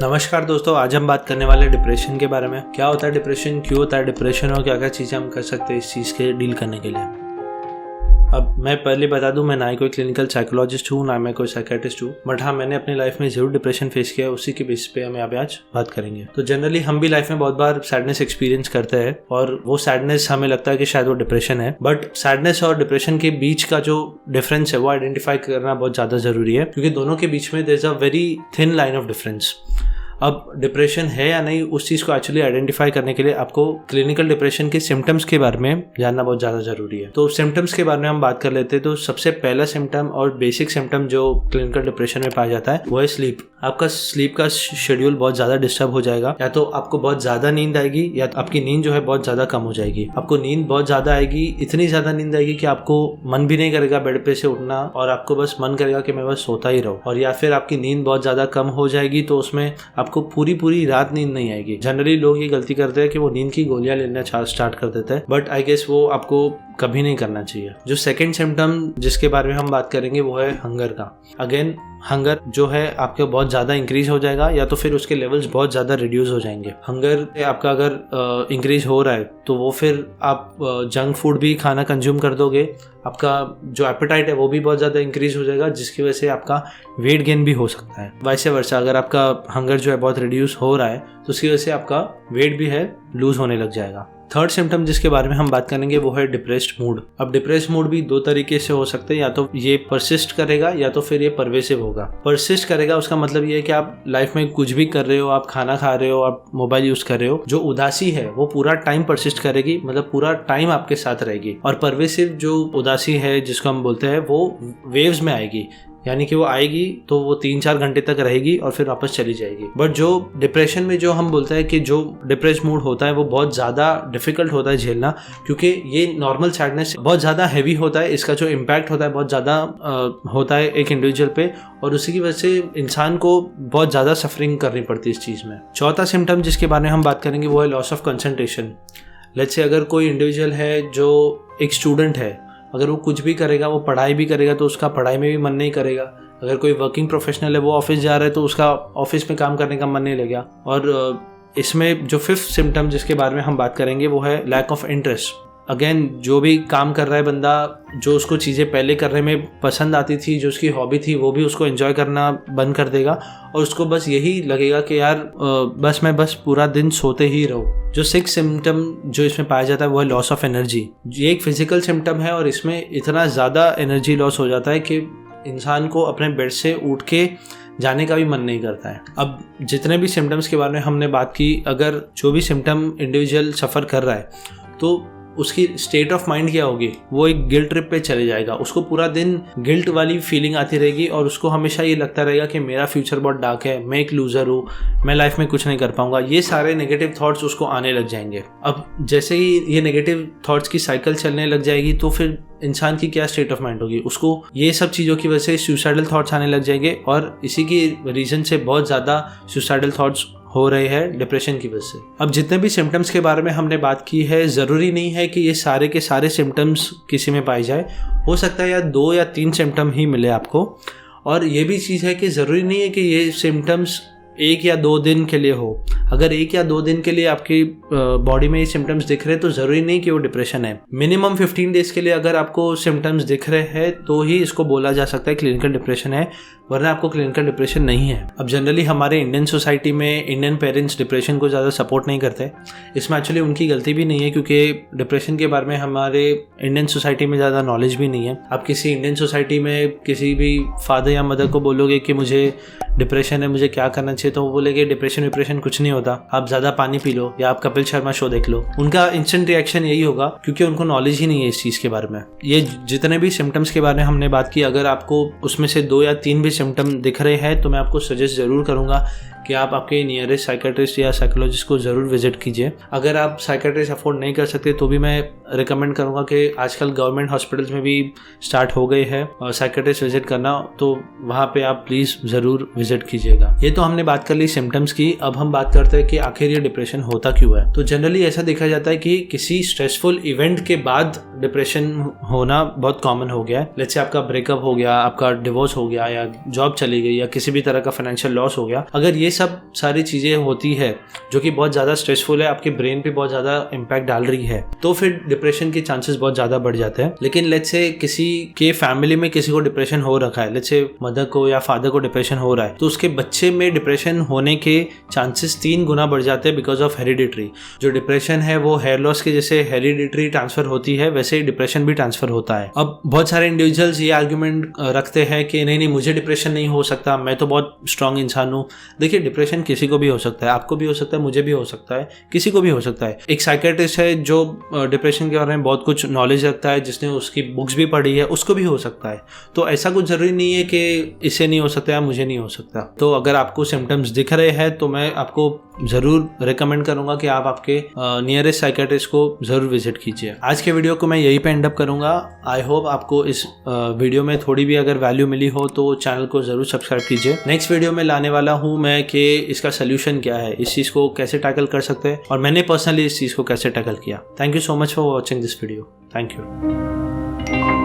नमस्कार दोस्तों, आज हम बात करने वाले डिप्रेशन के बारे में। क्या होता है डिप्रेशन, क्यों होता है डिप्रेशन और क्या क्या चीज़ें हम कर सकते हैं इस चीज़ के डील करने के लिए। अब मैं पहले बता दूं, मैं ना ही कोई क्लिनिकल साइकोलॉजिस्ट हूँ ना मैं कोई साइकेट्रिस्ट हूँ, बट हाँ मैंने अपनी लाइफ में जरूर डिप्रेशन फेस किया है। उसी के बेस पे हम यहाँ पे आज बात करेंगे। तो जनरली हम भी लाइफ में बहुत बार सैडनेस एक्सपीरियंस करते हैं और वो सैडनेस हमें लगता है कि शायद वो डिप्रेशन है, बट सैडनेस और डिप्रेशन के बीच का जो डिफरेंस है वो आइडेंटिफाई करना बहुत ज़्यादा जरूरी है, क्योंकि दोनों के बीच में there is a very thin line of difference. अब डिप्रेशन है या नहीं उस चीज़ को एक्चुअली आइडेंटिफाई करने के लिए आपको क्लिनिकल डिप्रेशन के सिम्टम्स के बारे में जानना बहुत ज़्यादा ज़रूरी है। तो सिम्टम्स के बारे में हम बात कर लेते हैं। तो सबसे पहला सिम्टम और बेसिक सिम्टम जो क्लिनिकल डिप्रेशन में पाया जाता है वो है स्लीप। आपका स्लीप का शेड्यूल बहुत ज़्यादा डिस्टर्ब हो जाएगा, या तो आपको बहुत ज़्यादा नींद आएगी या तो आपकी नींद जो है बहुत ज़्यादा कम हो जाएगी। आपको नींद बहुत ज़्यादा आएगी, इतनी ज़्यादा नींद आएगी कि आपको मन भी नहीं करेगा बेड पे से उठना और आपको बस मन करेगा कि मैं बस सोता ही रहूँ। और या फिर आपकी नींद बहुत ज़्यादा कम हो जाएगी तो उसमें आपको पूरी रात नींद नहीं आएगी। जनरली लोग ये गलती करते हैं कि वो नींद की गोलियां लेना स्टार्ट कर देते हैं, बट आई गेस वो आपको कभी नहीं करना चाहिए। जो सेकंड सिम्टम जिसके बारे में हम बात करेंगे वो है हंगर का। अगेन हंगर जो है आपके बहुत ज़्यादा इंक्रीज हो जाएगा या तो फिर उसके लेवल्स बहुत ज़्यादा रिड्यूस हो जाएंगे। हंगर आपका अगर इंक्रीज हो रहा है तो वो फिर आप जंक फूड भी खाना कंज्यूम कर दोगे, आपका जो एपेटाइट है वो भी बहुत ज़्यादा इंक्रीज हो जाएगा, जिसकी वजह से आपका वेट गेन भी हो सकता है। वैसे वर्षा अगर आपका हंगर जो है बहुत रिड्यूस हो रहा है तो उसकी वजह से आपका वेट भी है लूज होने लग जाएगा। थर्ड सिम्टम जिसके बारे में हम बात करेंगे वो है डिप्रेस्ड मूड। अब डिप्रेस्ड मूड भी दो तरीके से हो सकते हैं, या तो ये परसिस्ट करेगा या तो फिर ये परवेसिव होगा। परसिस्ट करेगा उसका मतलब ये है कि आप लाइफ में कुछ भी कर रहे हो, आप खाना खा रहे हो, आप मोबाइल यूज कर रहे हो, जो उदासी है वो पूरा टाइम परसिस्ट करेगी, मतलब पूरा टाइम आपके साथ रहेगी। और परवेसिव जो उदासी है जिसको हम बोलते हैं वो वेव्स में आएगी, यानी कि वो आएगी तो वो 3-4 घंटे तक रहेगी और फिर वापस चली जाएगी। बट जो डिप्रेशन में जो हम बोलते हैं कि जो डिप्रेस्ड मूड होता है वो बहुत ज़्यादा डिफिकल्ट होता है झेलना, क्योंकि ये नॉर्मल सैडनेस बहुत ज़्यादा हैवी होता है। इसका जो इम्पैक्ट होता है बहुत ज़्यादा होता है एक इंडिविजुअल पे, और उसी की वजह से इंसान को बहुत ज़्यादा सफरिंग करनी पड़ती है इस चीज़ में। चौथा सिम्टम जिसके बारे में हम बात करेंगे वो है loss of concentration. Let's say अगर कोई इंडिविजुअल है जो एक स्टूडेंट है, अगर वो कुछ भी करेगा, वो पढ़ाई भी करेगा तो उसका पढ़ाई में भी मन नहीं करेगा। अगर कोई वर्किंग प्रोफेशनल है वो ऑफिस जा रहा है तो उसका ऑफिस में काम करने का मन नहीं लगेगा। और इसमें जो फिफ्थ सिम्टम जिसके बारे में हम बात करेंगे वो है लैक ऑफ इंटरेस्ट। अगेन जो भी काम कर रहा है बंदा, जो उसको चीज़ें पहले करने में पसंद आती थी, जो उसकी हॉबी थी, वो भी उसको एंजॉय करना बंद कर देगा और उसको बस यही लगेगा कि यार मैं पूरा दिन सोते ही रहूँ। जो सिक्स सिम्टम जो इसमें पाया जाता है वो है लॉस ऑफ एनर्जी। ये एक फिजिकल सिम्टम है और इसमें इतना ज़्यादा एनर्जी लॉस हो जाता है कि इंसान को अपने बेड से उठ के जाने का भी मन नहीं करता है। अब जितने भी सिम्टम्स के बारे में हमने बात की, अगर जो भी सिम्टम इंडिविजुअल सफ़र कर रहा है तो उसकी स्टेट ऑफ माइंड क्या होगी, वो एक गिल्ट ट्रिप पे चले जाएगा। उसको पूरा दिन गिल्ट वाली फीलिंग आती रहेगी और उसको हमेशा ये लगता रहेगा कि मेरा फ्यूचर बहुत डार्क है, मैं एक लूज़र हूँ, मैं लाइफ में कुछ नहीं कर पाऊंगा। ये सारे नेगेटिव थॉट्स उसको आने लग जाएंगे। अब जैसे ही ये नेगेटिव थॉट्स की साइकिल चलने लग जाएगी तो फिर इंसान की क्या स्टेट ऑफ माइंड होगी, उसको ये सब चीज़ों की वजह से सुसाइडल थॉट्स आने लग जाएंगे और इसी की रीज़न से बहुत ज़्यादा सुसाइडल थॉट्स हो रहे हैं डिप्रेशन की वजह से। अब जितने भी सिम्टम्स के बारे में हमने बात की है, ज़रूरी नहीं है कि ये सारे के सारे सिम्टम्स किसी में पाए जाए। हो सकता है या 2 या 3 सिम्टम ही मिले आपको। और ये भी चीज़ है कि ज़रूरी नहीं है कि ये सिम्टम्स 1 या 2 दिन के लिए हो। अगर 1 या 2 दिन के लिए आपकी बॉडी में ये सिम्टम्स दिख रहे हैं तो ज़रूरी नहीं कि वो डिप्रेशन है। मिनिमम 15 डेज के लिए अगर आपको सिम्टम्स दिख रहे हैं तो ही इसको बोला जा सकता है क्लिनिकल डिप्रेशन है, वरना आपको क्लिनिकल डिप्रेशन नहीं है। अब जनरली हमारे इंडियन सोसाइटी में इंडियन पेरेंट्स डिप्रेशन को ज़्यादा सपोर्ट नहीं करते। इसमें एक्चुअली उनकी गलती भी नहीं है, क्योंकि डिप्रेशन के बारे में हमारे इंडियन सोसाइटी में ज़्यादा नॉलेज भी नहीं है। आप किसी इंडियन सोसाइटी में किसी भी फादर या मदर को बोलोगे कि मुझे डिप्रेशन है, मुझे क्या करना चाहिए, तो वो बोलेंगे डिप्रेशन कुछ नहीं होता, आप ज़्यादा पानी पी लो या आप कपिल शर्मा शो देख लो। उनका इंस्टेंट रिएक्शन यही होगा, क्योंकि उनको नॉलेज ही नहीं है इस चीज़ के बारे में। ये जितने भी सिम्टम्स के बारे में हमने बात की, अगर आपको उसमें से 2 या 3 भी सिम्टम दिख रहे हैं तो मैं आपको सजेस्ट ज़रूर करूँगा कि आप आपके नियरेस्ट साइकेट्रिस्ट या साइकोलॉजिस्ट को ज़रूर विजिट कीजिए। अगर आप साइकेट्रिस्ट अफोर्ड नहीं कर सकते तो भी मैं रिकमेंड करूँगा कि आजकल गवर्नमेंट हॉस्पिटल्स में भी स्टार्ट हो गए हैं और साइकेट्रिस्ट विजिट करना, तो वहाँ पे आप प्लीज़ ज़रूर विजिट कीजिएगा। ये तो हमने बात कर ली सिम्टम्स की। अब हम बात करते हैं कि आखिर ये डिप्रेशन होता क्यों है। तो जनरली ऐसा देखा जाता है कि किसी स्ट्रेसफुल इवेंट के बाद डिप्रेशन होना बहुत कॉमन हो गया है। लेट्स से आपका ब्रेकअप हो गया, आपका डिवोर्स हो गया, या जॉब चली गई, या किसी भी तरह का फाइनेंशियल लॉस हो गया। अगर ये सब सारी चीज़ें होती है जो कि बहुत ज़्यादा स्ट्रेसफुल है, आपके ब्रेन पे बहुत ज़्यादा इम्पैक्ट डाल रही है, तो फिर डिप्रेशन के चांसेस बहुत ज़्यादा बढ़ जाते हैं। लेकिन लेट्स से किसी के फैमिली में किसी को डिप्रेशन हो रखा है, लेट्स से मदर को या फादर को डिप्रेशन हो रहा है, तो उसके बच्चे में डिप्रेशन होने के चांसेस 3 गुना बढ़ जाते हैं बिकॉज ऑफ हेरिडिटरी। जो डिप्रेशन है वो हेयर लॉस के जैसे हेरिडिटरी ट्रांसफर होती है, वैसे ही डिप्रेशन भी ट्रांसफर होता है। अब बहुत सारे इंडिविजुअल्स ये आर्ग्यूमेंट रखते हैं कि नहीं मुझे डिप्रेशन नहीं हो सकता, मैं तो बहुत स्ट्रांग इंसान हूँ। देखिए, डिप्रेशन किसी को भी हो सकता है, आपको भी हो सकता है, मुझे भी हो सकता है, किसी को भी हो सकता है। एक साइकेट्रिस्ट है जो डिप्रेशन के बारे में बहुत कुछ नॉलेज रखता है, जिसने उसकी बुक्स भी पढ़ी है, उसको भी हो सकता है। तो ऐसा कुछ जरूरी नहीं है कि इसे नहीं हो सकता या मुझे नहीं हो सकता। तो अगर आपको सिम्टम्स दिख रहे हैं तो मैं आपको ज़रूर रिकमेंड करूंगा कि आप आपके नियरेस्ट साइकेट्रिस्ट को ज़रूर विजिट कीजिए। आज के वीडियो को मैं यहीं पे एंड अप करूंगा। आई होप आपको इस वीडियो में थोड़ी भी अगर वैल्यू मिली हो तो चैनल को ज़रूर सब्सक्राइब कीजिए। नेक्स्ट वीडियो में लाने वाला हूँ मैं कि इसका सोल्यूशन क्या है, इस चीज़ को कैसे टैकल कर सकते हैं और मैंने पर्सनली इस चीज़ को कैसे टैकल किया। Thank you so much for watching this video. Thank you.